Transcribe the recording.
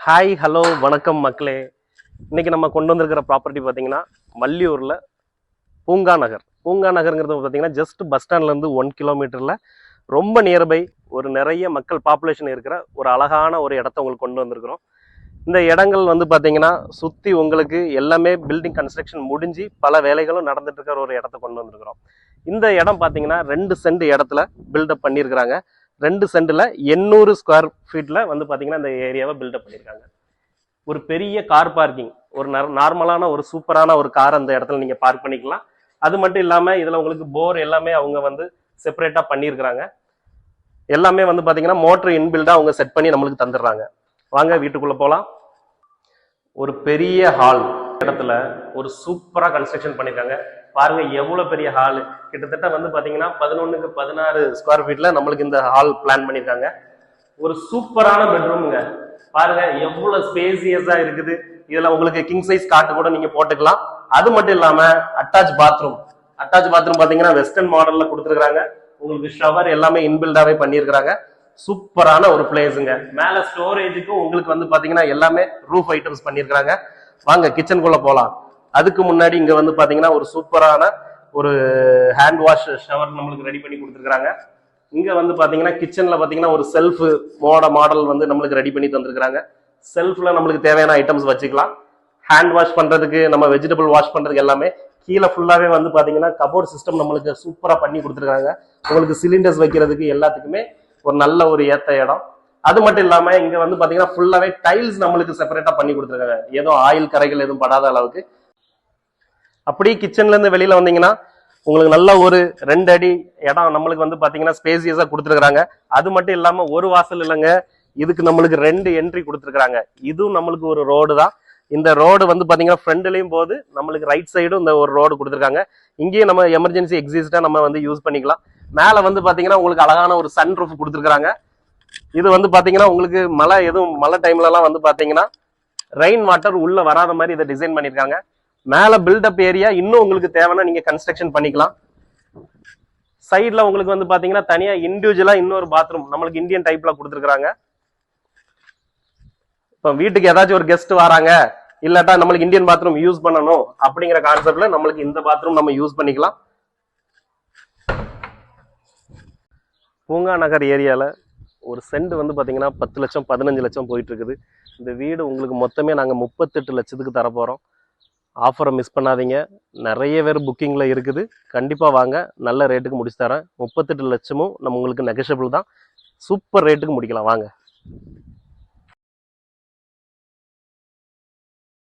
Hi hello வணக்கம் மக்களே. இன்னைக்கு நம்ம கொண்டு வந்திருக்கிற ப்ராப்பர்ட்டி பார்த்தீங்கன்னா வள்ளியூரில் பூங்கா நகர். பூங்கா நகருங்கிறது பார்த்தீங்கன்னா ஜஸ்ட் பஸ் ஸ்டாண்ட்லேருந்து 1 கிலோமீட்டரில் ரொம்ப நியர்பை ஒரு நிறைய மக்கள் பாப்புலேஷன் இருக்கிற ஒரு அழகான ஒரு இடத்த உங்களுக்கு கொண்டு வந்திருக்கிறோம். இந்த இடங்கள் வந்து பார்த்தீங்கன்னா சுற்றி உங்களுக்கு எல்லாமே பில்டிங் கன்ஸ்ட்ரக்ஷன் முடிஞ்சு பல வேலைகளும் நடந்துட்டு இருக்கிற ஒரு இடத்த கொண்டு வந்திருக்கிறோம். இந்த இடம் பார்த்தீங்கன்னா 2 சென்ட் இடத்துல பில்டப் பண்ணியிருக்கிறாங்க. 2 சென்ட்ல 800 ஸ்கொயர் ஃபீட்ல வந்து பாத்தீங்கன்னா இந்த ஏரியாவை பில்டப் பண்ணியிருக்காங்க. ஒரு பெரிய கார் பார்க்கிங், ஒரு நார்மலான ஒரு சூப்பரான ஒரு கார் அந்த இடத்துல நீங்க பார்க் பண்ணிக்கலாம். அது மட்டும் இல்லாம இதுல உங்களுக்கு போர் எல்லாமே அவங்க வந்து செப்பரேட்டா பண்ணியிருக்கிறாங்க. எல்லாமே வந்து பாத்தீங்கன்னா மோட்டர் இன்பில்டா அவங்க செட் பண்ணி நம்மளுக்கு தந்துடுறாங்க. வாங்க வீட்டுக்குள்ள போலாம். ஒரு பெரிய ஹால் இடத்துல ஒரு சூப்பரா கன்ஸ்ட்ரக்ஷன் பண்ணிருக்காங்க. பாருங்க எவ்வளவு பெரிய ஹால், கிட்டத்தட்ட வந்து பாத்தீங்கன்னா 11க்கு 16 ஸ்கொயர் ஃபீட்ல நம்மளுக்கு இந்த ஹால் பிளான் பண்ணிருக்காங்க. ஒரு சூப்பரான பெட்ரூம்ங்க. பாருங்க எவ்வளவு ஸ்பேசியஸா இருக்குது. இதுல உங்களுக்கு கிங் சைஸ் காட்டு கூட நீங்க போட்டுக்கலாம். அது மட்டும் இல்லாம அட்டாச் பாத்ரூம் பாத்தீங்கன்னா வெஸ்டர்ன் மாடல்ல கொடுத்துருக்காங்க. உங்களுக்கு ஷவர் எல்லாமே இன்பில்டாவே பண்ணிருக்காங்க. சூப்பரான ஒரு பிளேஸுங்க. மேல ஸ்டோரேஜுக்கும் உங்களுக்கு வந்து பாத்தீங்கன்னா எல்லாமே ரூஃப் ஐட்டம்ஸ் பண்ணிருக்காங்க. வாங்க கிச்சனுக்குள்ள போலாம். அதுக்கு முன்னாடி இங்க வந்து பாத்தீங்கன்னா ஒரு சூப்பரான ஒரு ஹேண்ட் வாஷ் ஷவர் நம்மளுக்கு ரெடி பண்ணி கொடுத்துருக்காங்க. இங்க வந்து பாத்தீங்கன்னா கிச்சன்ல பாத்தீங்கன்னா ஒரு செல்ஃப் மாடல் வந்து நம்மளுக்கு ரெடி பண்ணி தந்திருக்காங்க. செல்ஃப்ல நம்மளுக்கு தேவையான ஐட்டம்ஸ் வச்சுக்கலாம். ஹேண்ட் வாஷ் பண்றதுக்கு, நம்ம வெஜிடபிள் வாஷ் பண்றதுக்கு எல்லாமே கீழே ஃபுல்லாவே வந்து பாத்தீங்கன்னா கபோர்ட் சிஸ்டம் நம்மளுக்கு சூப்பரா பண்ணி கொடுத்துருக்காங்க. உங்களுக்கு சிலிண்டர்ஸ் வைக்கிறதுக்கு எல்லாத்துக்குமே ஒரு நல்ல ஒரு ஏத்த இடம். அது மட்டும் இல்லாம இங்க வந்து பாத்தீங்கன்னா ஃபுல்லாவே டைல்ஸ் நம்மளுக்கு செப்பரேட்டா பண்ணி கொடுத்துருக்காங்க. ஏதோ ஆயில் கரைகள் எதுவும் படாத அளவுக்கு. அப்படியே கிச்சன்ல இருந்து வெளியில வந்தீங்கன்னா உங்களுக்கு நல்ல ஒரு 2 அடி இடம் நம்மளுக்கு வந்து பாத்தீங்கன்னா ஸ்பேசியஸா கொடுத்துருக்காங்க. அது மட்டும் இல்லாம ஒரு வாசல் இல்லைங்க, இதுக்கு நம்மளுக்கு 2 என்ட்ரி கொடுத்துருக்காங்க. இதுவும் நம்மளுக்கு ஒரு ரோடு தான். இந்த ரோடு வந்து பாத்தீங்கன்னா ஃப்ரண்ட்லயும் போது நம்மளுக்கு ரைட் சைடும் இந்த ஒரு ரோடு கொடுத்துருக்காங்க. இங்கேயும் நம்ம எமர்ஜென்சி எக்ஸிஸ்டா நம்ம வந்து யூஸ் பண்ணிக்கலாம். மேல வந்து பாத்தீங்கன்னா உங்களுக்கு அழகான ஒரு சன் ரூஃப் கொடுத்துருக்காங்க. இது வந்து பாத்தீங்கன்னா உங்களுக்கு மழை டைம்ல எல்லாம் வந்து பாத்தீங்கன்னா ரெயின் வாட்டர் உள்ள வராத மாதிரி இதை டிசைன் பண்ணிருக்காங்க. மேல பில்டப் ஏரியா இன்னும் உங்களுக்கு தேவைன்னா நீங்க கன்ஸ்ட்ரக்ஷன் பண்ணிக்கலாம். சைட்ல உங்களுக்கு வந்து பாத்தீங்கன்னா தனியா இண்டிவிஜுவலா இன்னொரு பாத்ரூம் நம்மளுக்கு இந்தியன் டைப்ல கொடுத்துருக்காங்க. இப்ப வீட்டுக்கு ஏதாச்சும் ஒரு கெஸ்ட் வராங்க, இல்லாட்டா நம்மளுக்கு இந்தியன் பாத்ரூம் யூஸ் பண்ணணும் அப்படிங்கிற கான்செப்ட்ல நம்மளுக்கு இந்த பாத்ரூம் நம்ம யூஸ் பண்ணிக்கலாம். பூங்கா நகர் ஏரியால ஒரு சென்ட் வந்து பாத்தீங்கன்னா 10 லட்சம் 15 லட்சம் போயிட்டு இருக்குது. இந்த வீடு உங்களுக்கு மொத்தமே நாங்க 38 லட்சத்துக்கு தரப்போறோம். ஆஃபரை மிஸ் பண்ணாதீங்க. நிறைய பேர் புக்கிங்கில் இருக்குது. கண்டிப்பாக வாங்க, நல்ல ரேட்டுக்கு முடிச்சு தரேன். 38 லட்சமும் நம்ம உங்களுக்கு நெகஷபிள் தான். சூப்பர் ரேட்டுக்கு முடிக்கலாம். வாங்க.